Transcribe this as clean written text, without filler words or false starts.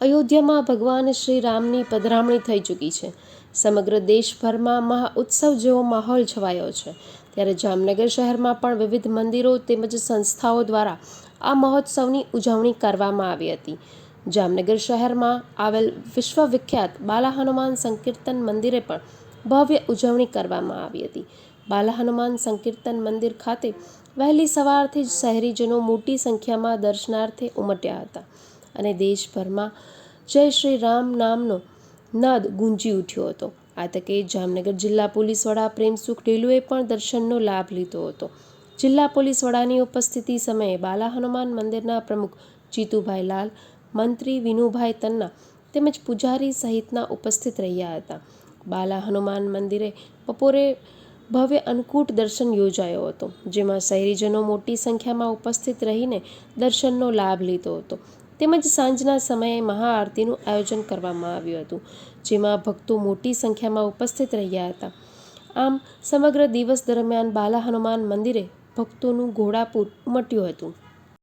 અયોધ્યામાં ભગવાન શ્રી રામની પધરામણી થઈ ચૂકી છે. સમગ્ર દેશભરમાં મહા ઉત્સવ જેવો માહોલ છવાયો છે. ત્યારે જામનગર શહેરમાં પણ વિવિધ મંદિરો તેમજ સંસ્થાઓ દ્વારા આ મહોત્સવની ઉજવણી કરવામાં આવી હતી. જામનગર શહેરમાં આવેલ વિશ્વવિખ્યાત બાલા હનુમાન સંકીર્તન મંદિરે પણ ભવ્ય ઉજવણી કરવામાં આવી હતી. બાલા હનુમાન સંકીર્તન મંદિર ખાતે વહેલી સવારથી જ શહેરીજનો મોટી સંખ્યામાં દર્શનાર્થે ઉમટ્યા હતા અને દેશભરમાં જય શ્રી રામ નામનો નાદ ગુંજી ઉઠ્યો હતો. આ તકે જામનગર જિલ્લા પોલીસ વડા પ્રેમસુખ ડેલુએ પણ દર્શનનો લાભ લીધો હતો. જિલ્લા પોલીસ વડાની ઉપસ્થિતિ સમયે બાલા હનુમાન મંદિરના પ્રમુખ જીતુભાઈ લાલ, મંત્રી વિનુભાઈ તન્ના તેમજ પૂજારી સહિતના ઉપસ્થિત રહ્યા હતા. બાલા હનુમાન મંદિરે બપોરે ભવ્ય અન્નકૂટ દર્શન યોજાયો હતો, જેમાં શહેરીજનો મોટી સંખ્યામાં ઉપસ્થિત રહીને દર્શનનો લાભ લીધો હતો. તેમજ સાંજના સમયે મહાઆરતીનું આયોજન કરવામાં આવ્યું હતું, જેમાં ભક્તો મોટી સંખ્યામાં ઉપસ્થિત રહ્યા હતા. આમ સમગ્ર દિવસ દરમિયાન બાલા હનુમાન મંદિરે ભક્તોનું ઘોડાપૂર ઉમટ્યું હતું.